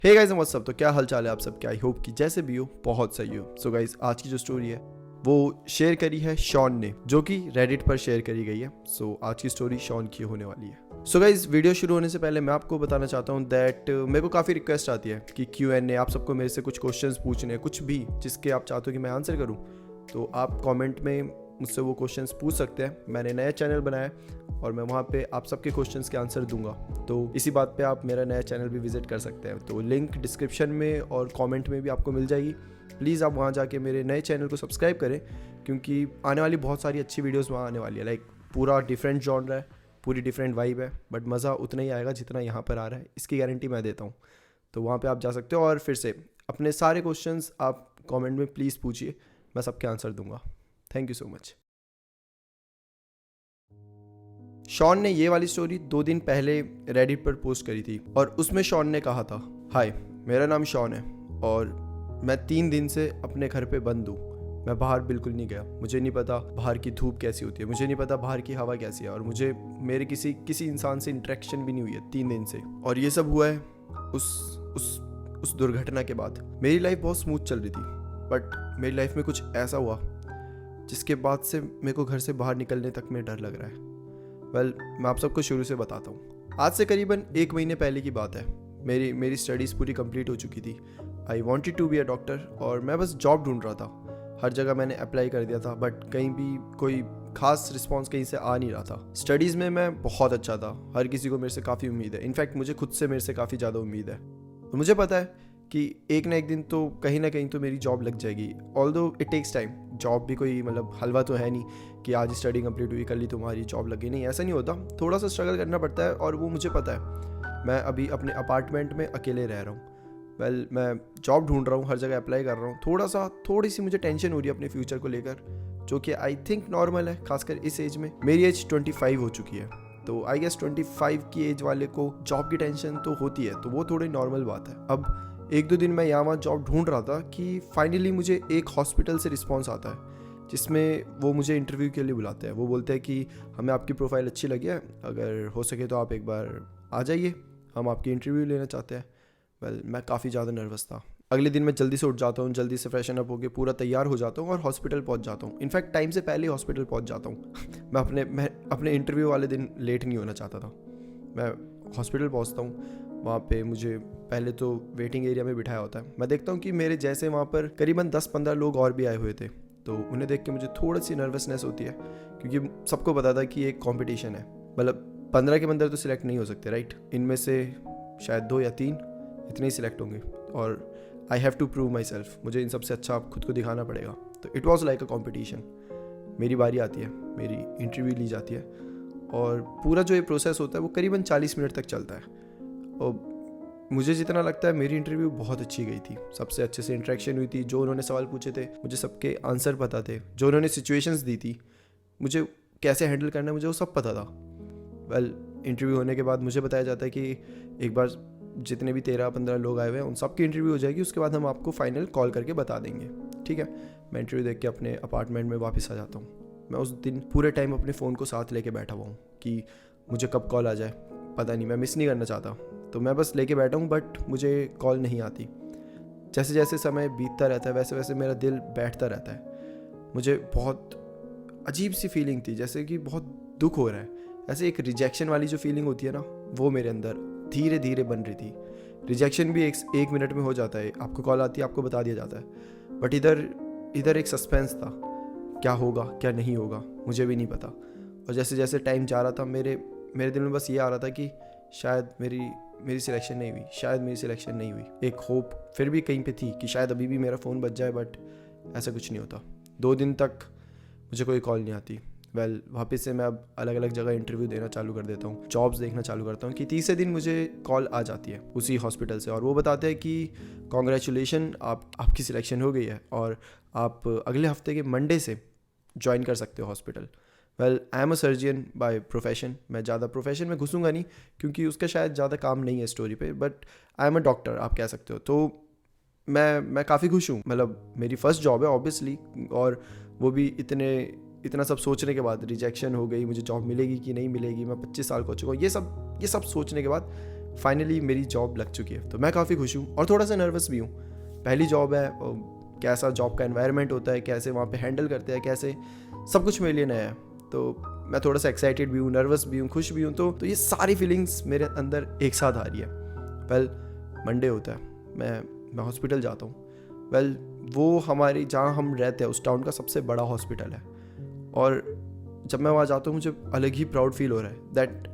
Hey guys what's up. तो क्या हाल चाल है आप सबके। आई होप कि जैसे भी हो बहुत सही हो। सो गाइस आज की जो स्टोरी है वो शेयर करी है शॉन ने, जो कि रेडिट पर शेयर करी गई है। सो आज की स्टोरी शॉन की होने वाली है। सो गाइस वीडियो शुरू होने से पहले मैं आपको बताना चाहता हूँ दैट मेरे को काफ़ी रिक्वेस्ट आती है कि Q&A, आप सबको मेरे से कुछ क्वेश्चंस पूछने, कुछ भी जिसके आप चाहते हो कि मैं आंसर करूँ, तो आप कमेंट में मुझसे वो क्वेश्चंस पूछ सकते हैं। मैंने नया चैनल बनाया है और मैं वहाँ पे आप सबके क्वेश्चंस के आंसर दूंगा। तो इसी बात पे आप मेरा नया चैनल भी विजिट कर सकते हैं। तो लिंक डिस्क्रिप्शन में और कमेंट में भी आपको मिल जाएगी। प्लीज़ आप वहाँ जाके मेरे नए चैनल को सब्सक्राइब करें, क्योंकि आने वाली बहुत सारी अच्छी वीडियोस वहाँ आने वाली है। लाइक पूरा डिफरेंट जॉनर है, पूरी डिफरेंट वाइब है, बट मज़ा उतना ही आएगा जितना यहाँ पर आ रहा है, इसकी गारंटी मैं देता हूँ। तो वहाँ पर आप जा सकते हो और फिर से अपने सारे क्वेश्चंस आप कॉमेंट में प्लीज़ पूछिए, मैं सबके आंसर दूंगा। Thank you so much. Shawn ने ये वाली स्टोरी 2 दिन पहले रेडिट पर पोस्ट करी थी और उसमें शॉन ने कहा था, हाय मेरा नाम शॉन है और मैं 3 दिन से अपने घर पे बंद हूँ। मैं बाहर बिल्कुल नहीं गया। मुझे नहीं पता बाहर की धूप कैसी होती है, मुझे नहीं पता बाहर की हवा कैसी है, और मुझे मेरे किसी इंसान से इंटरेक्शन भी नहीं हुई है 3 दिन से। और ये सब हुआ है उस दुर्घटना के बाद। मेरी लाइफ बहुत स्मूथ चल रही थी, बट मेरी लाइफ में कुछ ऐसा हुआ जिसके बाद से मेरे को घर से बाहर निकलने तक में डर लग रहा है। मैं आप सबको शुरू से बताता हूँ। आज से करीबन 1 महीने पहले की बात है। मेरी स्टडीज़ पूरी कंप्लीट हो चुकी थी। I wanted to be a doctor और मैं बस जॉब ढूंढ रहा था। हर जगह मैंने अप्लाई कर दिया था, बट कहीं भी कोई खास रिस्पॉन्स कहीं से आ नहीं रहा था। स्टडीज़ में मैं बहुत अच्छा था, हर किसी को मेरे से काफ़ी उम्मीद है। इनफैक्ट मुझे खुद से मेरे से काफ़ी ज़्यादा उम्मीद है और मुझे पता है कि एक ना एक दिन तो कहीं ना कहीं तो मेरी जॉब लग जाएगी। Although it takes time. Job भी कोई मतलब हलवा तो है नहीं कि आज स्टडी कंप्लीट हुई कल ही तुम्हारी जॉब लगी, नहीं, ऐसा नहीं होता। थोड़ा सा स्ट्रगल करना पड़ता है और वो मुझे पता है। मैं अभी अपने अपार्टमेंट में अकेले रह रहा हूँ। मैं जॉब ढूंढ रहा हूँ, हर जगह अप्लाई कर रहा हूँ। थोड़ी सी मुझे टेंशन हो रही है अपने फ्यूचर को लेकर, जो कि आई थिंक नॉर्मल है, खासकर इस एज में। मेरी एज 25 हो चुकी है, तो आई गेस 25 की एज वाले को जॉब की टेंशन तो होती है, तो वो थोड़ी नॉर्मल बात है। अब 1-2 दिन मैं यहाँ वहाँ जॉब ढूंढ रहा था कि फाइनली मुझे एक हॉस्पिटल से रिस्पॉन्स आता है, जिसमें वो मुझे इंटरव्यू के लिए बुलाते हैं। वो बोलते हैं कि हमें आपकी प्रोफाइल अच्छी लगी है, अगर हो सके तो आप एक बार आ जाइए, हम आपकी इंटरव्यू लेना चाहते हैं। मैं काफ़ी ज़्यादा नर्वस था। अगले दिन मैं जल्दी से उठ जाता हूँ, जल्दी से फ्रेशन अप होकर पूरा तैयार हो जाता हूँ और हॉस्पिटल पहुँच जाता हूँ। इनफैक्ट टाइम से पहले ही हॉस्पिटल पहुँच जाता हूँ। मैं अपने इंटरव्यू वाले दिन लेट नहीं होना चाहता था। मैं हॉस्पिटल पहुँचता हूँ, वहाँ पे मुझे पहले तो वेटिंग एरिया में बिठाया होता है। मैं देखता हूँ कि मेरे जैसे वहाँ पर करीबन 10-15 लोग और भी आए हुए थे, तो उन्हें देख के मुझे थोड़ी सी नर्वसनेस होती है, क्योंकि सबको पता था कि एक कंपटीशन है। मतलब 15 के अंदर तो सिलेक्ट नहीं हो सकते, राइट। इनमें से शायद 2 या 3 इतने ही सिलेक्ट होंगे और I have to prove myself. मुझे इन सबसे अच्छा खुद को दिखाना पड़ेगा। तो it was like a competition. मेरी बारी आती है, मेरी इंटरव्यू ली जाती है और पूरा जो ये प्रोसेस होता है वो करीबन 40 मिनट तक चलता है। और मुझे जितना लगता है मेरी इंटरव्यू बहुत अच्छी गई थी। सबसे अच्छे से इंटरेक्शन हुई थी। जो उन्होंने सवाल पूछे थे मुझे सबके आंसर पता थे। जो उन्होंने सिचुएशंस दी थी, मुझे कैसे हैंडल करना है, मुझे वो सब पता था। इंटरव्यू होने के बाद मुझे बताया जाता है कि एक बार जितने भी 13-15 लोग आए हुए हैं उन सब की इंटरव्यू हो जाएगी, उसके बाद हम आपको फाइनल कॉल करके बता देंगे, ठीक है। मैं इंटरव्यू देख के अपने अपार्टमेंट में वापस आ जाता हूँ। मैं उस दिन पूरे टाइम अपने फ़ोन को साथ लेके बैठा हुआ हूँ कि मुझे कब कॉल आ जाए, पता नहीं, मैं मिस नहीं करना चाहता। तो मैं बस लेके बैठा हूँ, बट मुझे कॉल नहीं आती। जैसे जैसे समय बीतता रहता है वैसे वैसे मेरा दिल बैठता रहता है। मुझे बहुत अजीब सी फीलिंग थी, जैसे कि बहुत दुख हो रहा है। ऐसे एक रिजेक्शन वाली जो फीलिंग होती है ना, वो मेरे अंदर धीरे धीरे बन रही थी। रिजेक्शन भी एक मिनट में हो जाता है, आपको कॉल आती है, आपको बता दिया जाता है। बट इधर एक सस्पेंस था, क्या होगा क्या नहीं होगा मुझे भी नहीं पता। और जैसे जैसे टाइम जा रहा था मेरे दिल में बस ये आ रहा था कि शायद मेरी सिलेक्शन नहीं हुई, शायद मेरी सिलेक्शन नहीं हुई। एक होप फिर भी कहीं पे थी कि शायद अभी भी मेरा फ़ोन बज जाए, बट ऐसा कुछ नहीं होता। 2 दिन तक मुझे कोई कॉल नहीं आती। वापस से मैं अब अलग अलग जगह इंटरव्यू देना चालू कर देता हूँ, जॉब्स देखना चालू करता हूँ कि तीसरे दिन मुझे कॉल आ जाती है उसी हॉस्पिटल से, और वो बताते हैं कि कॉन्ग्रेचुलेशन, आपकी सिलेक्शन हो गई है और आप अगले हफ्ते के मंडे से ज्वाइन कर सकते हो hospital. I am a surgeon by profession. मैं ज़्यादा प्रोफेशन में घुसूंगा नहीं क्योंकि उसका शायद ज़्यादा काम नहीं है स्टोरी पे, but I am a doctor, आप कह सकते हो। तो मैं काफ़ी खुश हूँ। मतलब मेरी फर्स्ट जॉब है ऑब्वियसली, और वो भी इतना सब सोचने के बाद। रिजेक्शन हो गई, मुझे जॉब मिलेगी कि नहीं मिलेगी, मैं 25 साल का हो चुका हूँ, ये सब सोचने के बाद फाइनली मेरी जॉब लग चुकी है। तो मैं काफ़ी खुश हूँ और थोड़ा सा नर्वस भी हूँ। पहली जॉब है, कैसा जॉब का एनवायरनमेंट होता है, कैसे वहाँ पे हैंडल करते हैं, कैसे सब कुछ मेरे लिए नया है। तो मैं थोड़ा सा एक्साइटेड भी हूँ, नर्वस भी हूँ, खुश भी हूँ। तो ये सारी फीलिंग्स मेरे अंदर एक साथ आ रही है। वेल मंडे होता है, मैं हॉस्पिटल जाता हूँ। वेल वो हमारी जहाँ हम रहते हैं उस टाउन का सबसे बड़ा हॉस्पिटल है। और जब मैं वहाँ जाता हूँ मुझे अलग ही प्राउड फील हो रहा है दैट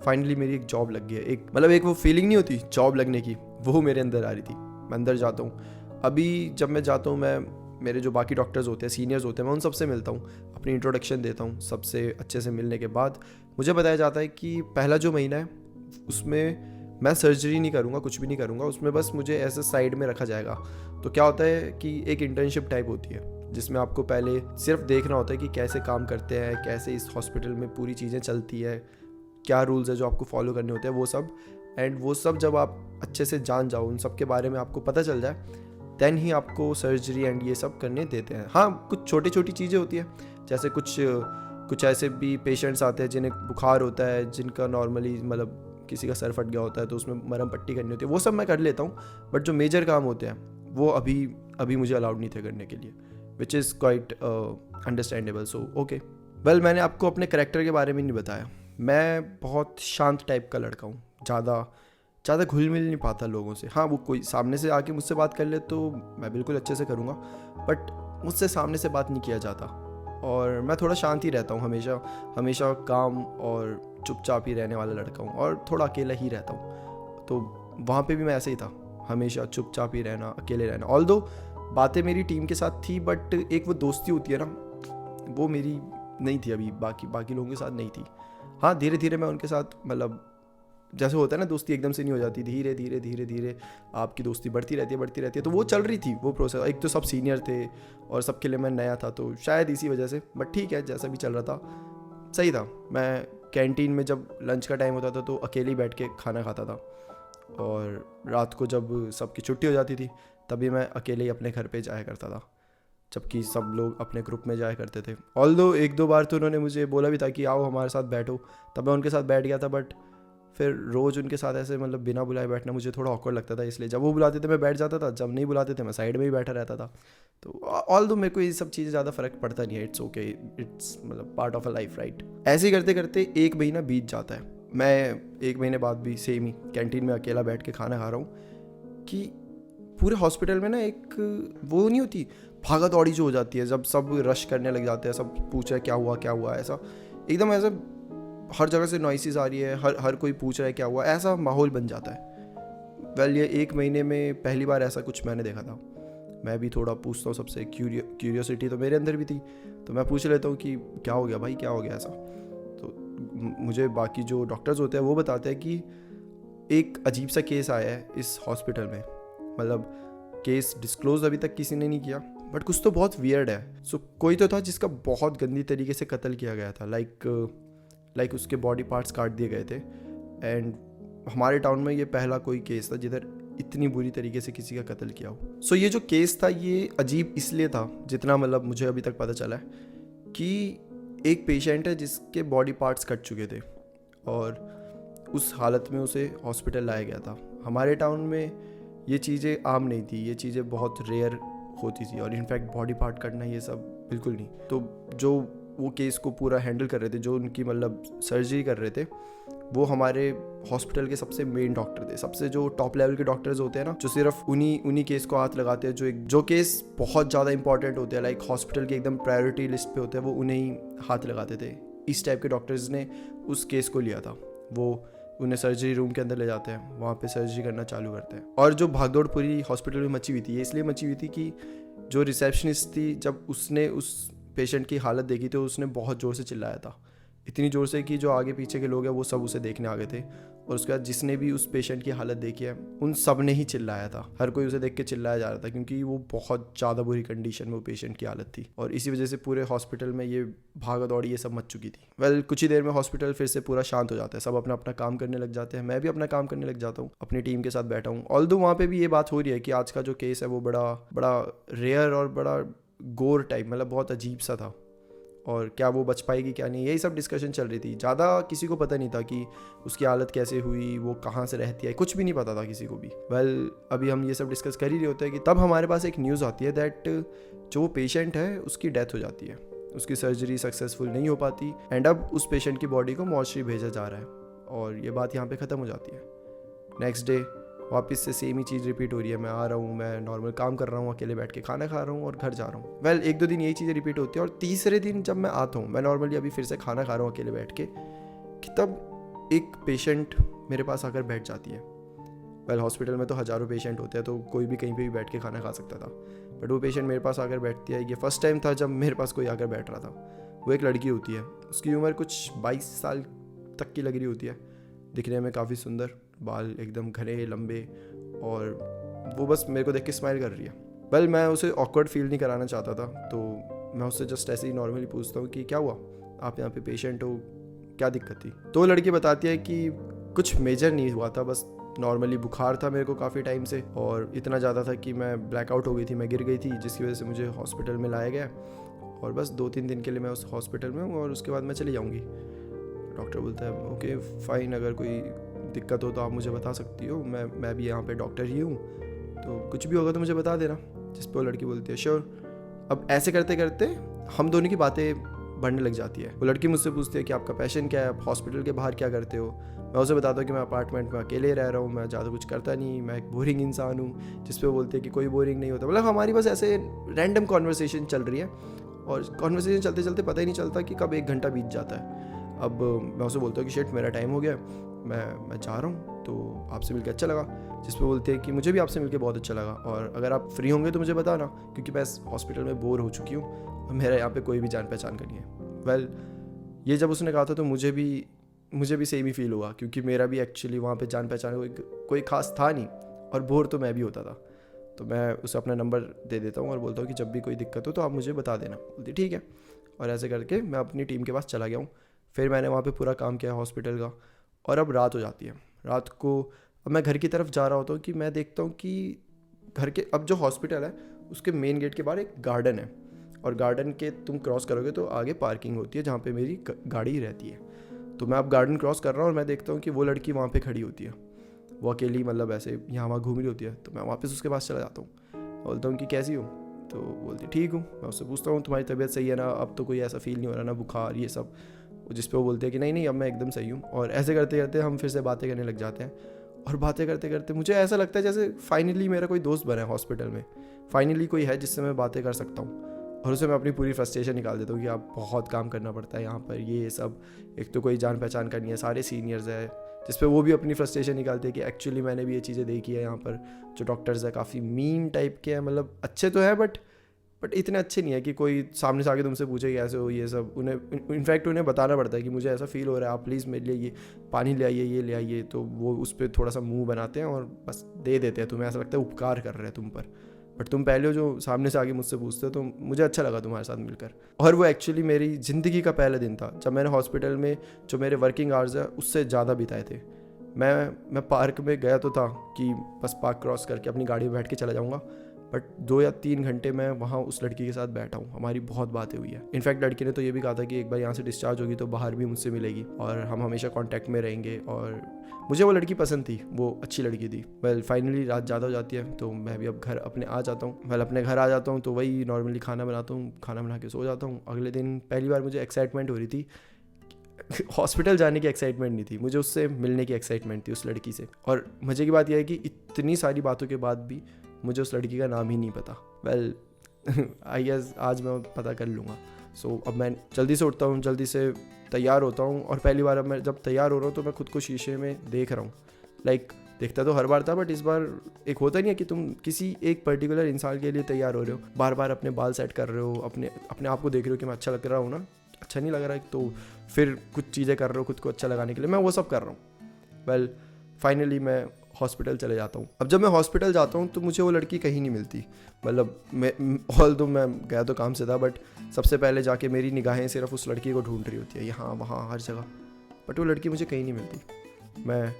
फाइनली मेरी एक जॉब लग गई है। एक वो फीलिंग नहीं होती जॉब लगने की, वो मेरे अंदर आ रही थी। मैं अंदर जाता हूँ। अभी जब मैं जाता हूँ, मैं मेरे जो बाकी डॉक्टर्स होते हैं, सीनियर्स होते हैं, मैं उन सबसे मिलता हूँ, अपनी इंट्रोडक्शन देता हूँ। सबसे अच्छे से मिलने के बाद मुझे बताया जाता है कि पहला जो महीना है उसमें मैं सर्जरी नहीं करूँगा, कुछ भी नहीं करूँगा, उसमें बस मुझे ऐसे साइड में रखा जाएगा। तो क्या होता है कि एक इंटर्नशिप टाइप होती है जिसमें आपको पहले सिर्फ देखना होता है कि कैसे काम करते हैं, कैसे इस हॉस्पिटल में पूरी चीज़ें चलती है, क्या रूल्स है जो आपको फॉलो करने होते हैं, वो सब। एंड वो सब जब आप अच्छे से जान जाओ, उन सब के बारे में आपको पता चल जाए, देन ही आपको सर्जरी एंड ये सब करने देते हैं। हाँ, कुछ छोटी छोटी चीज़ें होती है, जैसे कुछ ऐसे भी पेशेंट्स आते हैं जिन्हें बुखार होता है, जिनका नॉर्मली मतलब किसी का सर फट गया होता है तो उसमें मरहम पट्टी करनी होती है, वो सब मैं कर लेता हूँ। बट जो मेजर काम होते हैं वो अभी मुझे अलाउड नहीं थे करने के लिए, which is quite understandable. So okay. Well मैंने आपको अपने करैक्टर के बारे में नहीं बताया। मैं बहुत शांत टाइप का लड़का हूँ, ज़्यादा घुल मिल नहीं पाता लोगों से। हाँ, वो कोई सामने से आके मुझसे बात कर ले तो मैं बिल्कुल अच्छे से करूँगा, बट मुझसे सामने से बात नहीं किया जाता। और मैं थोड़ा शांत ही रहता हूँ, हमेशा काम और चुपचाप ही रहने वाला लड़का हूँ, और थोड़ा अकेला ही रहता हूँ। तो वहाँ पे भी मैं ऐसे ही था, हमेशा चुपचाप ही रहना, अकेले रहना। ऑल्दो बातें मेरी टीम के साथ थी, बट एक वो दोस्ती होती है ना, वो मेरी नहीं थी अभी, बाकी लोगों के साथ नहीं थी। हाँ, धीरे धीरे मैं उनके साथ, मतलब जैसे होता है ना, दोस्ती एकदम से नहीं हो जाती, धीरे धीरे आपकी दोस्ती बढ़ती रहती है। तो वो चल रही थी वो प्रोसेस। एक तो सब सीनियर थे और सबके लिए मैं नया था, तो शायद इसी वजह से। बट ठीक है, जैसा भी चल रहा था सही था। मैं कैंटीन में जब लंच का टाइम होता था तो अकेले ही बैठ के खाना खाता था, और रात को जब सबकी छुट्टी हो जाती थी तभी मैं अकेले ही अपने घर पे जाया करता था, जबकि सब लोग अपने ग्रुप में जाया करते थे। ऑल्दो एक दो बार तो उन्होंने मुझे बोला भी था कि आओ हमारे साथ बैठो, तब मैं उनके साथ बैठ गया था। बट फिर रोज़ उनके साथ ऐसे मतलब बिना बुलाए बैठना मुझे थोड़ा ऑकवर्ड लगता था, इसलिए जब वो बुलाते थे मैं बैठ जाता था, जब नहीं बुलाते थे मैं साइड में ही बैठा रहता था। तो ऑल्दो मेरे को ये सब चीज़ें ज़्यादा फ़र्क पड़ता नहीं है, इट्स ओके, इट्स मतलब part of a life, right. ऐसे ही करते करते एक महीना बीत जाता है। मैं एक महीने बाद भी सेम ही कैंटीन में अकेला बैठ के खाना खा रहा हूँ कि पूरे हॉस्पिटल में ना एक वो नहीं होती भागा दौड़ी जो हो जाती है, जब सब रश करने लग जाते हैं, सब पूछ रहे क्या हुआ, ऐसा एकदम ऐसा हर जगह से नॉइसेस आ रही है, हर कोई पूछ रहा है क्या हुआ, ऐसा माहौल बन जाता है। वेल ये एक महीने में पहली बार ऐसा कुछ मैंने देखा था। मैं भी थोड़ा पूछता हूँ सबसे, क्यूरियोसिटी तो मेरे अंदर भी थी, तो मैं पूछ लेता हूँ कि क्या हो गया भाई, क्या हो गया ऐसा। तो मुझे बाकी जो डॉक्टर्स होते हैं वो बताते हैं कि एक अजीब सा केस आया है इस हॉस्पिटल में, मतलब केस डिस्क्लोज अभी तक किसी ने नहीं किया, बट कुछ तो बहुत वियर्ड है। सो कोई तो था जिसका बहुत गंदी तरीके से कत्ल किया गया था, लाइक उसके बॉडी पार्ट्स काट दिए गए थे। एंड हमारे टाउन में ये पहला कोई केस था जिधर इतनी बुरी तरीके से किसी का कत्ल किया हो। सो ये जो केस था ये अजीब इसलिए था, जितना मतलब मुझे अभी तक पता चला है, कि एक पेशेंट है जिसके बॉडी पार्ट्स कट चुके थे और उस हालत में उसे हॉस्पिटल लाया गया था। हमारे टाउन में ये चीज़ें आम नहीं थी, ये चीज़ें बहुत रेयर होती थी, और इनफैक्ट बॉडी पार्ट कटना ये सब बिल्कुल नहीं। तो जो वो केस को पूरा हैंडल कर रहे थे, जो उनकी मतलब सर्जरी कर रहे थे, वो हमारे हॉस्पिटल के सबसे मेन डॉक्टर थे, सबसे जो टॉप लेवल के डॉक्टर्स होते हैं ना, जो सिर्फ उन्हीं केस को हाथ लगाते हैं, जो केस बहुत ज़्यादा इंपॉर्टेंट होते हैं, लाइक हॉस्पिटल के एकदम प्रायोरिटी लिस्ट पे होते हैं, वो उन्हें ही हाथ लगाते थे। इस टाइप के डॉक्टर्स ने उस केस को लिया था। वो उन्हें सर्जरी रूम के अंदर ले जाते हैं, वहाँ पे सर्जरी करना चालू करते हैं। और जो भागदौड़ पूरी हॉस्पिटल में मची हुई थी, ये इसलिए मची हुई थी कि जो रिसेप्शनिस्ट थी, जब उसने उस पेशेंट की हालत देखी तो उसने बहुत ज़ोर से चिल्लाया था, इतनी ज़ोर से कि जो आगे पीछे के लोग हैं वो सब उसे देखने आ गए थे। और उसके बाद जिसने भी उस पेशेंट की हालत देखी है उन सब ने ही चिल्लाया था, हर कोई उसे देख के चिल्लाया जा रहा था, क्योंकि वो बहुत ज़्यादा बुरी कंडीशन में वो पेशेंट की हालत थी। और इसी वजह से पूरे हॉस्पिटल में ये भागा दौड़ी ये सब मच चुकी थी। वेल कुछ ही देर में हॉस्पिटल फिर से पूरा शांत हो जाता है, सब अपना अपना काम करने लग जाते हैं। मैं भी अपना काम करने लग जाता हूँ, अपनी टीम के साथ बैठा हूँ। ऑल्दो वहाँ पे भी ये बात हो रही है कि आज का जो केस है वो बड़ा रेयर और बड़ा गोर टाइप, मतलब बहुत अजीब सा था। और क्या वो बच पाएगी क्या नहीं, यही सब डिस्कशन चल रही थी। ज़्यादा किसी को पता नहीं था कि उसकी हालत कैसे हुई, वो कहाँ से रहती है, कुछ भी नहीं पता था किसी को भी। अभी हम ये सब डिस्कस कर ही रहे होते हैं कि तब हमारे पास एक न्यूज़ आती है दैट जो पेशेंट है उसकी डेथ हो जाती है, उसकी सर्जरी सक्सेसफुल नहीं हो पाती एंड अब उस पेशेंट की बॉडी को मॉर्चरी भेजा जा रहा है और ये बात यहाँ पे ख़त्म हो जाती है। नेक्स्ट डे वापस से सेम ही चीज़ रिपीट हो रही है। मैं आ रहा हूँ, मैं नॉर्मल काम कर रहा हूँ, अकेले बैठ के खाना खा रहा हूँ और घर जा रहा हूँ। एक दो दिन यही चीज़ें रिपीट होती है और तीसरे दिन जब मैं आता हूँ, मैं नॉर्मली अभी फिर से खाना खा रहा हूँ अकेले बैठ के, कि तब एक पेशेंट मेरे पास आकर बैठ जाती है। हॉस्पिटल में तो हज़ारों पेशेंट होते हैं तो कोई भी कहीं पे भी बैठ के खाना खा सकता था, बट वो पेशेंट मेरे पास आकर बैठती है। ये फर्स्ट टाइम था जब मेरे पास कोई आकर बैठ रहा था। वो एक लड़की होती है, उसकी उम्र कुछ 22 साल तक की लग रही होती है, दिखने में काफ़ी सुंदर, बाल एकदम घने लंबे, और वो बस मेरे को देख के स्माइल कर रही है। मैं उसे ऑकवर्ड फील नहीं कराना चाहता था, तो मैं उससे जस्ट ऐसे ही नॉर्मली पूछता हूँ कि क्या हुआ, आप यहाँ पे पेशेंट हो, क्या दिक्कत थी। तो लड़की बताती है कि कुछ मेजर नहीं हुआ था, बस नॉर्मली बुखार था मेरे को काफ़ी टाइम से और इतना ज़्यादा था कि मैं ब्लैकआउट हो गई थी, मैं गिर गई थी, जिसकी वजह से मुझे हॉस्पिटल में लाया गया और बस 2-3 दिन के लिए मैं उस हॉस्पिटल में हूँ और उसके बाद मैं चली जाऊँगी। डॉक्टर बोलता है ओके फ़ाइन, अगर कोई दिक्कत हो तो आप मुझे बता सकती हो, मैं भी यहाँ पे डॉक्टर ही हूँ, तो कुछ भी होगा तो मुझे बता देना। जिस पे वो लड़की बोलती है श्योर। अब ऐसे करते करते हम दोनों की बातें बढ़ने लग जाती है। वो लड़की मुझसे पूछती है कि आपका पैशन क्या है, आप हॉस्पिटल के बाहर क्या करते हो। मैं उसे बताता हूँ कि मैं अपार्टमेंट में अकेले रह रहा हूँ, मैं ज़्यादा कुछ करता नहीं, मैं एक बोरिंग इंसान हूँ। जिस पे वो बोलती है कि कोई बोरिंग नहीं होता। हमारी बस ऐसे रैंडम कॉन्वर्सेशन चल रही है और कॉन्वर्सेशन चलते चलते पता ही नहीं चलता कि कब 1 घंटा बीत जाता है। अब मैं उसे बोलता हूँ कि शिट मेरा टाइम हो गया, मैं जा रहा हूँ, तो आपसे मिलकर अच्छा लगा। जिस पे बोलते हैं कि मुझे भी आपसे मिलकर बहुत अच्छा लगा और अगर आप फ्री होंगे तो मुझे बताना, क्योंकि मैं हॉस्पिटल में बोर हो चुकी हूँ और मेरा यहाँ पे कोई भी जान पहचान का नहीं है। ये जब उसने कहा था तो मुझे भी सेम ही फील हुआ, क्योंकि मेरा भी एक्चुअली वहाँ पे जान पहचान कोई खास था नहीं और बोर तो मैं भी होता था। तो मैं उसे अपना नंबर दे देता हूँ और बोलता हूँ कि जब भी कोई दिक्कत हो तो आप मुझे बता देना। बोलती ठीक है, और ऐसे करके मैं अपनी टीम के पास चला गया हूँ। फिर मैंने वहाँ पे पूरा काम किया हॉस्पिटल का और अब रात हो जाती है। रात को अब मैं घर की तरफ जा रहा होता हूँ कि मैं देखता हूँ कि घर के अब जो हॉस्पिटल है उसके मेन गेट के बाहर एक गार्डन है और गार्डन के तुम क्रॉस करोगे तो आगे पार्किंग होती है जहाँ पे मेरी गाड़ी रहती है। तो मैं अब गार्डन क्रॉस कर रहा हूँ और मैं देखता हूँ कि वो लड़की वहाँ पे खड़ी होती है, वो अकेली ऐसे यहाँ वहाँ घूम रही होती है। तो मैं वापस उसके पास चला जाता हूँ, बोलता हूँ कि कैसी हो, तो बोलती ठीक हूँ। मैं उससे पूछता हूँ तुम्हारी तबीयत सही है ना, अब तो कोई ऐसा फील नहीं हो रहा ना, बुखार ये सब। जिस पे वो बोलते हैं कि नहीं अब मैं एकदम सही हूँ। और ऐसे करते करते हम फिर से बातें करने लग जाते हैं और बातें करते करते मुझे ऐसा लगता है जैसे फाइनली मेरा कोई दोस्त बना है हॉस्पिटल में, फाइनली कोई है जिससे मैं बातें कर सकता हूँ और उसे मैं अपनी पूरी फ्रस्ट्रेशन निकाल देता हूँ कि आप बहुत काम करना पड़ता है यहाँ पर, ये सब, एक तो कोई जान पहचान का नहीं है, सारे सीनियर्स है। जिस पे वो भी अपनी फ्रस्ट्रेशन निकालते हैं कि एक्चुअली मैंने भी ये चीज़ें देखी है, यहाँ पर जो डॉक्टर्स है काफ़ी मीन टाइप के हैं, अच्छे तो हैं बट इतने अच्छे नहीं है कि कोई सामने से आके तुमसे पूछे कैसे हो, ये सब। उन्हें इनफैक्ट उन्हें बताना पड़ता है कि मुझे ऐसा फील हो रहा है, आप प्लीज़ मेरे लिए ये पानी ले आइए, ये ले आइए। तो वो उस पर थोड़ा सा मुंह बनाते हैं और बस दे देते हैं, तुम्हें ऐसा लगता है उपकार कर रहे हैं तुम पर। बट तुम पहले हो जो सामने से आगे मुझसे पूछते हो, तो मुझे अच्छा लगा तुम्हारे साथ मिलकर। और वो एक्चुअली मेरी ज़िंदगी का पहला दिन था जब मैंने हॉस्पिटल में जो मेरे वर्किंग आवर्स है उससे ज़्यादा बिताए थे। मैं पार्क में गया तो था कि बस पार्क क्रॉस करके अपनी गाड़ी में बैठ के चला जाऊँगा, बट 2 या 3 घंटे मैं वहाँ उस लड़की के साथ बैठा हूँ। हमारी बहुत बातें हुई है। इनफैक्ट लड़की ने तो ये भी कहा था कि एक बार यहाँ से डिस्चार्ज होगी तो बाहर भी मुझसे मिलेगी और हम हमेशा कांटेक्ट में रहेंगे। और मुझे वो लड़की पसंद थी, वो अच्छी लड़की थी। फाइनली रात ज़्यादा हो जाती है तो मैं भी अब घर अपने आ जाता हूँ। अपने घर आ जाता हूँ तो वही नॉर्मली खाना बनाता हूँ, खाना बना के सो जाता हूँ। अगले दिन पहली बार मुझे एक्साइटमेंट हो रही थी। हॉस्पिटल जाने की एक्साइटमेंट नहीं थी, मुझे उससे मिलने की एक्साइटमेंट थी, उस लड़की से। और मज़े की बात यह है कि इतनी सारी बातों के बाद भी मुझे उस लड़की का नाम ही नहीं पता। आई गेस आज मैं पता कर लूँगा। अब मैं जल्दी से उठता हूँ, जल्दी से तैयार होता हूँ और पहली बार अब मैं जब तैयार हो रहा हूँ तो मैं खुद को शीशे में देख रहा हूँ। देखता तो हर बार था, बट इस बार एक होता नहीं है कि तुम किसी एक पर्टिकुलर इंसान के लिए तैयार हो रहे हो, बार बार अपने बाल सेट कर रहे हो, अपने आप को देख रहे हो कि मैं अच्छा लग रहा हूँ ना, अच्छा नहीं लग रहा है, तो फिर कुछ चीज़ें कर रहे हो खुद को अच्छा लगाने के लिए। मैं वो सब कर रहा हूँ। फाइनली मैं हॉस्पिटल चले जाता हूँ। अब जब मैं हॉस्पिटल जाता हूँ तो मुझे वो लड़की कहीं नहीं मिलती। मैं गया तो काम से था, बट सबसे पहले जाके मेरी निगाहें सिर्फ उस लड़की को ढूंढ रही होती है, यहाँ वहाँ हर जगह, बट वो लड़की मुझे कहीं नहीं मिलती। मैं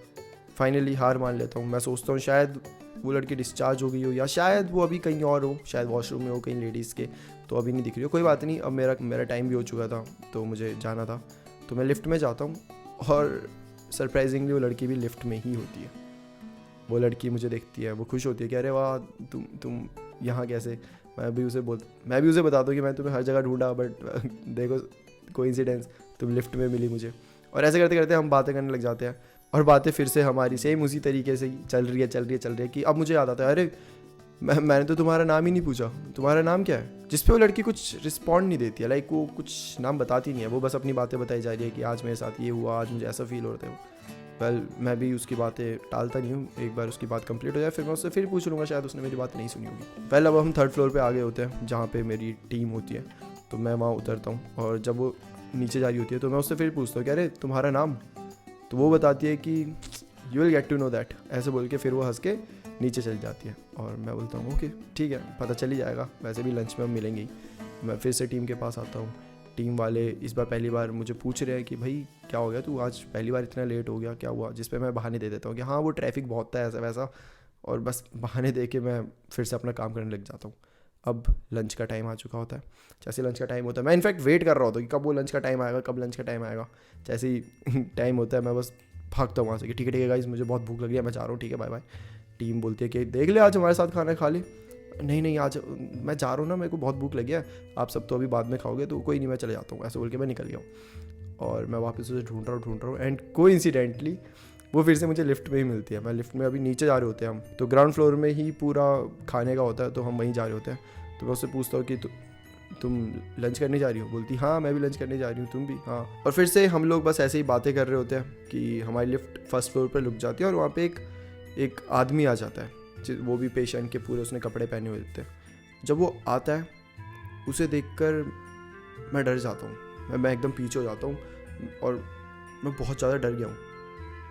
फाइनली हार मान लेता हूँ। मैं सोचता हूँ शायद वो लड़की डिस्चार्ज हो गई हो, या शायद वो अभी कहीं और हो, शायद वॉशरूम में हो कहीं लेडीज़ के, तो अभी नहीं दिख रही हो। कोई बात नहीं, अब मेरा टाइम भी हो चुका था तो मुझे जाना था। तो मैं लिफ्ट में जाता हूँ और सरप्राइजिंगली वो लड़की भी लिफ्ट में ही होती है। वो लड़की मुझे देखती है, वो खुश होती है कि अरे वाह तुम यहाँ कैसे। मैं भी उसे बताता हूँ कि मैं तुम्हें हर जगह ढूंढा, बट देखो कोइंसिडेंस, तुम लिफ्ट में मिली मुझे। और ऐसे करते करते हम बातें करने लग जाते हैं, और बातें फिर से हमारी सेम उसी तरीके से ही चल रही है कि अब मुझे याद आता है, अरे मैंने तो तुम्हारा नाम ही नहीं पूछा, तुम्हारा नाम क्या है। जिस पे वो लड़की कुछ रिस्पॉन्ड नहीं देती है, लाइक वो कुछ नाम बताती नहीं है, वो बस अपनी बातें बताई जा रही है कि आज मेरे साथ ये हुआ, आज मुझे ऐसा फील हो रहा है। वेल मैं भी उसकी बातें टालता नहीं हूँ, एक बार उसकी बात कंप्लीट हो जाए फिर मैं उससे फिर पूछ लूँगा, शायद उसने मेरी बात नहीं सुनी होगी। वेल अब हम 3rd फ्लोर पे आ गए होते हैं जहाँ पे मेरी टीम होती है, तो मैं वहाँ उतरता हूँ, और जब वो नीचे जा रही होती है तो मैं उससे फिर पूछता हूँ कि अरे तुम्हारा नाम। तो वो बताती है कि you will get to know that, ऐसे बोल के फिर वो हंस के नीचे चली जाती है। और मैं बोलता हूँ ओके ठीक है, पता चल ही जाएगा, वैसे भी लंच में हम मिलेंगे ही। मैं फिर से टीम के पास आता हूँ। टीम वाले इस बार पहली बार मुझे पूछ रहे हैं कि भाई क्या हो गया, तू आज पहली बार इतना लेट हो गया, क्या हुआ। जिस पे मैं बहाने दे देता हूँ कि हाँ वो ट्रैफिक बहुत था, ऐसा वैसा, और बस बहाने दे के मैं फिर से अपना काम करने लग जाता हूँ। अब लंच का टाइम आ चुका होता है। जैसे लंच का टाइम होता है, मैं इनफैक्ट वेट कर रहा होता हूँ कि कब वो लंच का टाइम आएगा। जैसे ही टाइम होता है मैं बस भागता हूँ वहाँ से कि ठीक है गाइस, मुझे बहुत भूख लगी है, मैं जा रहा हूँ, ठीक है बाय बाय। टीम बोलती है कि देख ले आज हमारे साथ खाना खा ले। नहीं आज मैं जा रहा हूँ ना, मेरे को बहुत भूख लगी है, आप सब तो अभी बाद में खाओगे, तो कोई नहीं मैं चले जाता हूँ, ऐसे बोल के मैं निकल गया हूँ। और मैं वापस उसे ढूंढ रहा हूँ एंड कोइंसिडेंटली वो फिर से मुझे लिफ्ट में ही मिलती है। मैं लिफ्ट में अभी नीचे जा रहे होते हैं हम, तो ग्राउंड फ्लोर में ही पूरा खाने का होता है, तो हम वहीं जा रहे होते हैं। तो मैं उससे पूछता हूँ कि तुम लंच करने जा रही हो। बोलती हाँ मैं भी लंच करने जा रही हूँ, तुम भी। हाँ। और फिर से हम लोग बस ऐसे ही बातें कर रहे होते हैं कि हमारी लिफ्ट 1st फ्लोर पर रुक जाती है, और वहाँ पे एक आदमी आ जाता है, वो भी पेशेंट के पूरे उसने कपड़े पहने हुए होते हैं। जब वो आता है उसे देखकर मैं डर जाता हूँ, मैं एकदम पीछे हो जाता हूँ, और मैं बहुत ज़्यादा डर गया हूँ,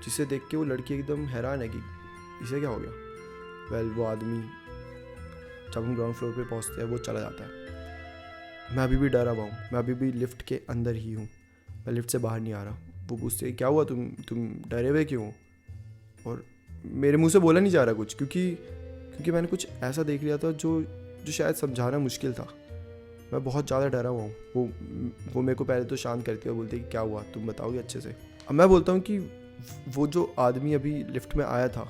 जिसे देख के वो लड़की एकदम हैरान है कि इसे क्या हो गया। वेल वो आदमी जब हम ग्राउंड फ्लोर पे पहुँचते हैं वो चला जाता है। मैं अभी भी डरा हुआ हूँ, मैं अभी भी लिफ्ट के अंदर ही हूँ, मैं लिफ्ट से बाहर नहीं आ रहा। वो पूछते हैं क्या हुआ, तुम डरे हुए क्यों हो। और मेरे मुंह से बोला नहीं जा रहा कुछ, क्योंकि मैंने कुछ ऐसा देख लिया था जो शायद समझाना मुश्किल था। मैं बहुत ज़्यादा डरा हुआ हूँ। वो मेरे को पहले तो शांत करती है, बोलती है कि क्या हुआ, तुम बताओगे अच्छे से। अब मैं बोलता हूँ कि वो जो आदमी अभी लिफ्ट में आया था,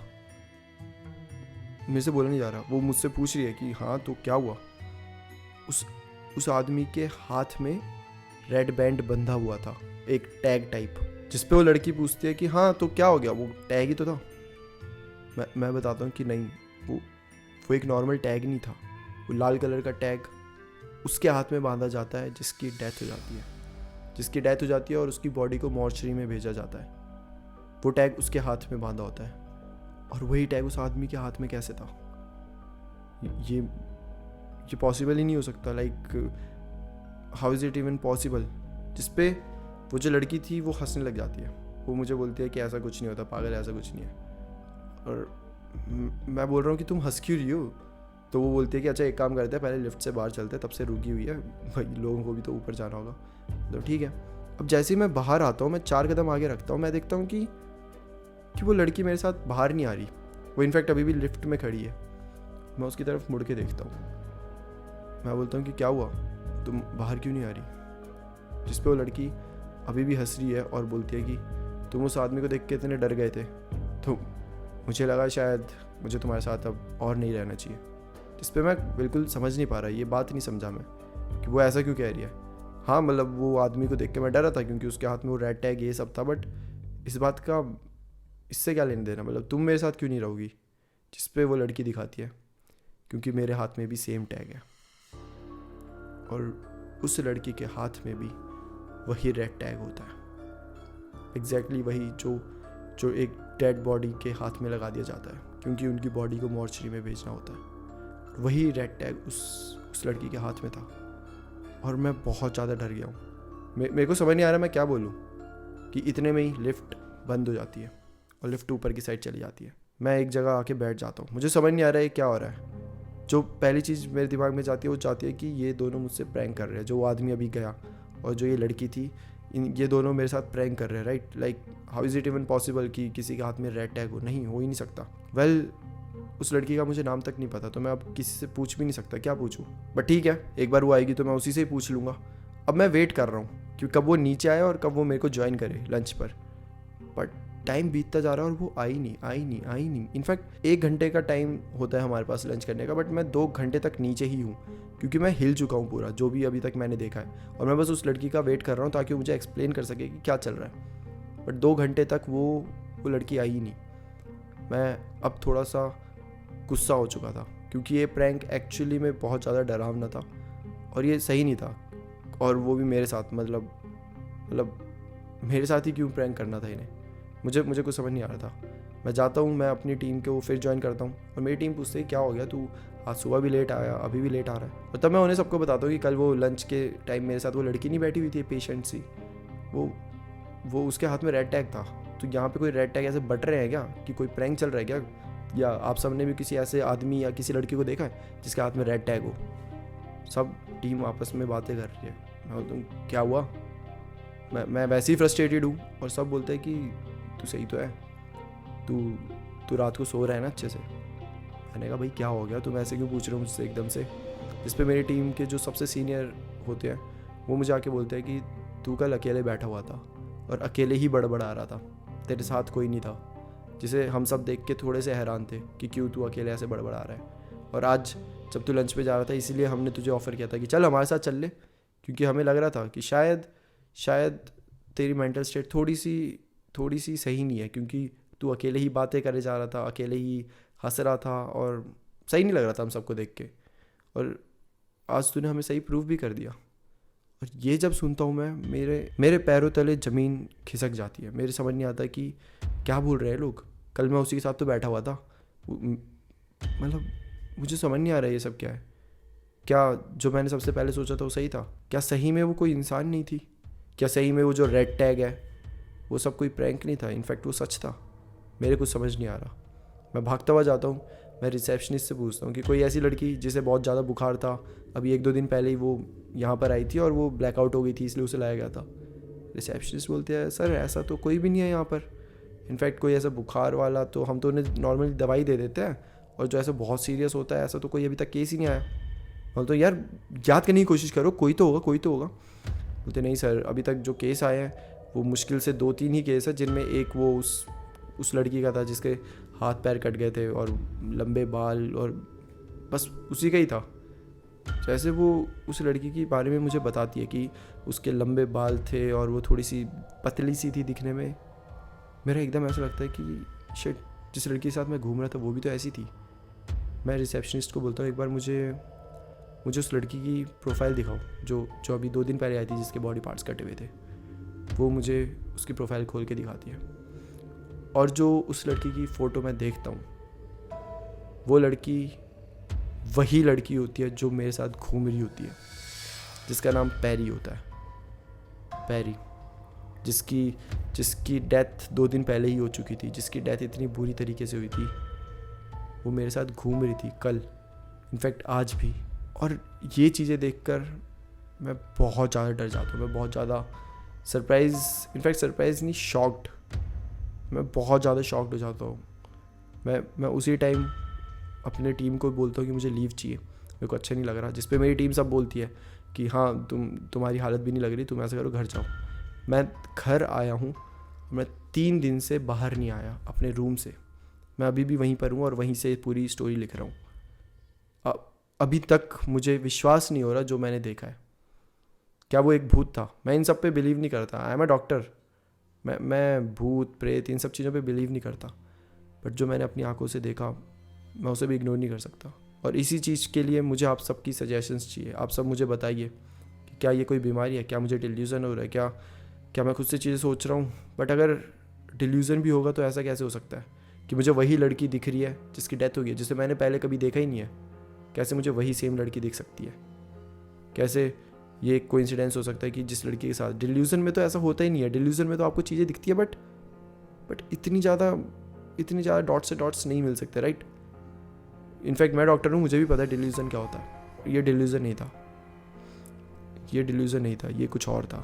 मेरे से बोला नहीं जा रहा, वो मुझसे पूछ रही है कि हाँ तो क्या हुआ। उस आदमी के हाथ में रेड बैंड बंधा हुआ था, एक टैग टाइप, जिस पे वो लड़की पूछती है कि हाँ तो क्या हो गया, वो टैग ही तो था। मैं बताता हूँ कि नहीं, वो एक नॉर्मल टैग नहीं था, वो लाल कलर का टैग उसके हाथ में बांधा जाता है जिसकी डेथ हो जाती है और उसकी बॉडी को मॉर्चरी में भेजा जाता है। वो टैग उसके हाथ में बांधा होता है, और वही टैग उस आदमी के हाथ में कैसे था, ये पॉसिबल ही नहीं हो सकता। Like how is it even possible. जिसपे वो जो लड़की थी वो हंसने लग जाती है, वो मुझे बोलती है कि ऐसा कुछ नहीं होता पागल, ऐसा कुछ नहीं है। और मैं बोल रहा हूँ कि तुम हंस क्यों रही हो। तो वो बोलती है कि अच्छा एक काम करते हैं, पहले लिफ्ट से बाहर चलते हैं, तब से रुकी हुई है भाई, लोगों को भी तो ऊपर जाना होगा। तो ठीक है। अब जैसे ही मैं बाहर आता हूँ, मैं 4 कदम आगे रखता हूँ, मैं देखता हूँ कि वो लड़की मेरे साथ बाहर नहीं आ रही, वो इनफैक्ट अभी भी लिफ्ट में खड़ी है। मैं उसकी तरफ मुड़ के देखता हूँ, मैं बोलता हूँ कि क्या हुआ, तुम बाहर क्यों नहीं आ रही। जिस पे वो लड़की अभी भी हंस रही है और बोलती है कि तुम उस आदमी को देख के इतने डर गए थे, तो मुझे लगा शायद मुझे तुम्हारे साथ अब और नहीं रहना चाहिए। जिस पे मैं बिल्कुल समझ नहीं पा रहा, ये बात नहीं समझा मैं कि वो ऐसा क्यों कह रही है। हाँ मतलब वो आदमी को देख के मैं डरा था क्योंकि उसके हाथ में वो रेड टैग ये सब था, बट इस बात का इससे क्या लेने देना, मतलब तुम मेरे साथ क्यों नहीं रहोगी। जिस पे वो लड़की दिखाती है क्योंकि मेरे हाथ में भी सेम टैग है, और उस लड़की के हाथ में भी वही रेड टैग होता है, एग्जैक्टली वही जो एक डेड बॉडी के हाथ में लगा दिया जाता है क्योंकि उनकी बॉडी को मॉर्चरी में भेजना होता है। वही रेड टैग उस लड़की के हाथ में था, और मैं बहुत ज़्यादा डर गया हूँ। मेरे को समझ नहीं आ रहा मैं क्या बोलूँ कि इतने में ही लिफ्ट बंद हो जाती है और लिफ्ट ऊपर की साइड चली जाती है। मैं एक जगह आके बैठ जाता हूँ, मुझे समझ नहीं आ रहा है क्या हो रहा है। जो पहली चीज़ मेरे दिमाग में जाती है वो चाहती है कि ये दोनों मुझसे प्रैंक कर रहे हैं, जो वो आदमी अभी गया और जो ये लड़की थी, ये दोनों मेरे साथ प्रैंक कर रहे हैं, right? Like how is it even possible कि किसी के हाथ में रेड टैग हो? नहीं, हो ही नहीं सकता। वेल, उस लड़की का मुझे नाम तक नहीं पता, तो मैं अब किसी से पूछ भी नहीं सकता, क्या पूछूं? बट ठीक है, एक बार वो आएगी तो मैं उसी से ही पूछ लूँगा। अब मैं वेट कर रहा हूँ कि कब वो नीचे आए और कब वो मेरे को ज्वाइन करे लंच पर। बट टाइम बीतता जा रहा है और वो आई नहीं। इनफैक्ट 1 घंटे का टाइम होता है हमारे पास लंच करने का, बट मैं 2 घंटे तक नीचे ही हूँ क्योंकि मैं हिल चुका हूँ पूरा, जो भी अभी तक मैंने देखा है। और मैं बस उस लड़की का वेट कर रहा हूँ ताकि वो मुझे एक्सप्लेन कर सके कि क्या चल रहा है। बट 2 घंटे तक वो लड़की आई ही नहीं। मैं अब थोड़ा सा गुस्सा हो चुका था क्योंकि ये प्रैंक एक्चुअली में बहुत ज़्यादा डरावना था और ये सही नहीं था। और वो भी मेरे साथ, मतलब मेरे साथ ही क्यों प्रैंक करना था इन्हें? मुझे कुछ समझ नहीं आ रहा था। मैं जाता हूँ, मैं अपनी टीम को फिर ज्वाइन करता हूँ और मेरी टीम पूछते है क्या हो गया, तू आज सुबह भी लेट आया, अभी भी लेट आ रहा है। और तब मैं उन्हें सबको बताता हूँ कि कल वो लंच के टाइम मेरे साथ वो लड़की नहीं बैठी हुई थी, पेशेंट सी, वो उसके हाथ में रेड टैग था। तो यहाँ पे कोई रेड टैग ऐसे बट रहे हैं क्या कि कोई प्रैंक चल रहा है क्या? या आप सबने भी किसी ऐसे आदमी या किसी लड़की को देखा है जिसके हाथ में रेड टैग हो? सब टीम आपस में बातें कर रही है। मैं बोलता हूँ क्या हुआ? मैं वैसे ही फ्रस्ट्रेटेड हूँ और सब बोलते हैं कि तू सही तो है, तू रात को सो रहा है ना अच्छे से? मैंने कहा भाई क्या हो गया, तुम ऐसे क्यों पूछ रहे हो मुझसे एकदम से? जिस पे मेरी टीम के जो सबसे सीनियर होते हैं वो मुझे आके बोलते हैं कि तू कल अकेले बैठा हुआ था और अकेले ही बड़बड़ा रहा था, तेरे साथ कोई नहीं था। जिसे हम सब देख के थोड़े से हैरान थे कि क्यों तू अकेले ऐसे बड़बड़ा रहा है। और आज जब तू लंच पे जा रहा था इसीलिए हमने तुझे ऑफ़र किया था कि चल हमारे साथ चल ले, क्योंकि हमें लग रहा था कि शायद तेरी मेंटल स्टेट थोड़ी सी सही नहीं है, क्योंकि तू अकेले ही बातें करे जा रहा था, अकेले ही हंस रहा था और सही नहीं लग रहा था हम सबको देख के। और आज तूने हमें सही प्रूव भी कर दिया। और ये जब सुनता हूँ मैं, मेरे पैरों तले ज़मीन खिसक जाती है। मेरे समझ नहीं आता कि क्या बोल रहे हैं लोग। कल मैं उसी के साथ तो बैठा हुआ था। मतलब मुझे समझ नहीं आ रहा है ये सब क्या है। क्या जो मैंने सबसे पहले सोचा था वो सही था? क्या सही में वो कोई इंसान नहीं थी? क्या सही में वो जो रेड टैग है वो सब कोई प्रैंक नहीं था? इनफैक्ट वो सच था। मेरे कुछ समझ नहीं आ रहा। मैं भागता हुआ जाता हूँ, मैं रिसेप्शनिस्ट से पूछता हूँ कि कोई ऐसी लड़की जिसे बहुत ज़्यादा बुखार था, अभी 1-2 दिन पहले ही वो यहाँ पर आई थी और वो ब्लैकआउट हो गई थी इसलिए उसे लाया गया था। रिसेप्शनिस्ट बोलते हैं सर ऐसा तो कोई भी नहीं है यहाँ पर। इनफैक्ट कोई ऐसा बुखार वाला तो हम तो उन्हें नॉर्मली दवाई दे देते हैं, और जो ऐसा बहुत सीरियस होता है ऐसा तो कोई अभी तक केस ही नहीं आया। बोलते यार याद करने की कोशिश करो, कोई तो होगा। बोलते नहीं सर, अभी तक जो केस आए हैं वो मुश्किल से 2-3 ही केस है, जिनमें एक वो उस लड़की का था जिसके हाथ पैर कट गए थे और लंबे बाल, और बस उसी का ही था। जैसे वो उस लड़की के बारे में मुझे बताती है कि उसके लंबे बाल थे और वो थोड़ी सी पतली सी थी दिखने में, मेरा एकदम ऐसा लगता है कि शिट, जिस लड़की के साथ मैं घूम रहा था वो भी तो ऐसी थी। मैं रिसेप्शनिस्ट को बोलता हूँ एक बार मुझे उस लड़की की प्रोफाइल दिखाओ जो अभी 2 दिन पहले आई थी, जिसके बॉडी पार्ट्स कटे हुए थे। वो मुझे उसकी प्रोफाइल खोल के दिखाती है और जो उस लड़की की फ़ोटो मैं देखता हूँ वो लड़की वही लड़की होती है जो मेरे साथ घूम रही होती है, जिसका नाम पैरी होता है। पैरी, जिसकी डेथ 2 दिन पहले ही हो चुकी थी, जिसकी डेथ इतनी बुरी तरीके से हुई थी। वो मेरे साथ घूम रही थी कल, इनफैक्ट आज भी। और ये चीज़ें देखकर मैं बहुत ज़्यादा डर जाता हूँ। मैं बहुत ज़्यादा सरप्राइज़ नहीं, शॉक्ड। मैं बहुत ज़्यादा शॉक्ड हो जाता हूँ। मैं उसी टाइम अपने टीम को बोलता हूँ कि मुझे लीव चाहिए, मेरे को अच्छा नहीं लग रहा। जिस पे मेरी टीम सब बोलती है कि हाँ तुम्हारी हालत भी नहीं लग रही, तुम ऐसा करो घर जाओ। मैं घर आया हूँ, मैं 3 दिन से बाहर नहीं आया अपने रूम से। मैं अभी भी वहीं पर हूँ और वहीं से पूरी स्टोरी लिख रहा हूँ। अभी तक मुझे विश्वास नहीं हो रहा जो मैंने देखा है। क्या वो एक भूत था? मैं इन सब पे बिलीव नहीं करता। I am a doctor. मैं भूत प्रेत इन सब चीज़ों पे बिलीव नहीं करता, बट जो मैंने अपनी आंखों से देखा मैं उसे भी इग्नोर नहीं कर सकता। और इसी चीज़ के लिए मुझे आप सबकी सजेशंस चाहिए। आप सब मुझे बताइए कि क्या ये कोई बीमारी है, क्या मुझे डिल्यूज़न हो रहा है, क्या मैं खुद से चीज़ें सोच रहा हूँ। बट अगर डिल्यूज़न भी होगा तो ऐसा कैसे हो सकता है कि मुझे वही लड़की दिख रही है जिसकी डेथ हो गई है, जिसे मैंने पहले कभी देखा ही नहीं है। कैसे मुझे वही सेम लड़की दिख सकती है? कैसे ये एक कोइंसिडेंस हो सकता है कि जिस लड़की के साथ, डिल्यूज़न में तो ऐसा होता ही नहीं है। डिल्यूज़न में तो आपको चीज़ें दिखती है बट इतनी ज़्यादा डॉट्स से डॉट्स नहीं मिल सकते, राइट? इनफैक्ट मैं डॉक्टर हूँ, मुझे भी पता है डिल्यूज़न क्या होता है। ये डिल्यूज़न नहीं था, ये कुछ और था।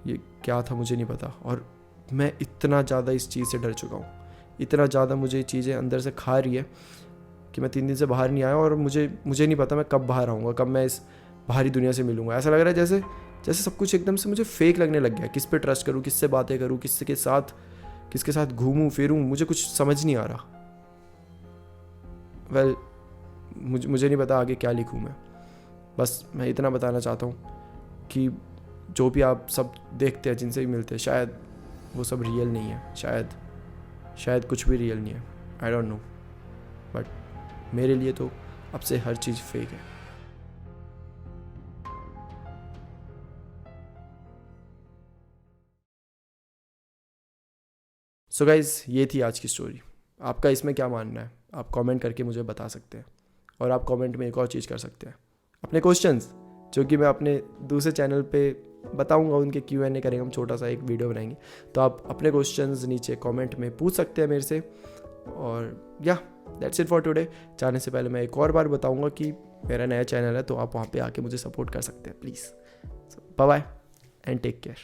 ये क्या था मुझे नहीं पता, और मैं इतना ज़्यादा इस चीज़ से डर चुका हूँ, इतना ज़्यादा मुझे ये चीज़ें अंदर से खा रही है कि मैं 3 दिन से बाहर नहीं आया, और मुझे नहीं पता मैं कब बाहर आऊँगा, कब मैं इस बाहरी दुनिया से मिलूँगा। ऐसा लग रहा है जैसे सब कुछ एकदम से मुझे फेक लगने लग गया। किस पे ट्रस्ट करूँ, किससे बातें करूँ, किसके साथ घूमूं फिरूं, मुझे कुछ समझ नहीं आ रहा। मुझे नहीं पता आगे क्या लिखूँ मैं। बस मैं इतना बताना चाहता हूँ कि जो भी आप सब देखते हैं, जिनसे भी मिलते हैं, शायद वो सब रियल नहीं है, शायद कुछ भी रियल नहीं है, आई डोंट नो, बट मेरे लिए तो अब से हर चीज़ फेक है। सो गाइज, ये थी आज की स्टोरी। आपका इसमें क्या मानना है, आप कमेंट करके मुझे बता सकते हैं। और आप कमेंट में एक और चीज़ कर सकते हैं, अपने क्वेश्चंस जो कि मैं अपने दूसरे चैनल पे बताऊंगा, उनके Q&A करेंगे, हम छोटा सा एक वीडियो बनाएंगे, तो आप अपने क्वेश्चंस नीचे कमेंट में पूछ सकते हैं मेरे से। और या दैट्स इट फॉर टुडे। जाने से पहले मैं एक और बार बताऊंगा कि मेरा नया चैनल है, तो आप वहाँ पे आके मुझे सपोर्ट कर सकते हैं please. Bye bye and take care.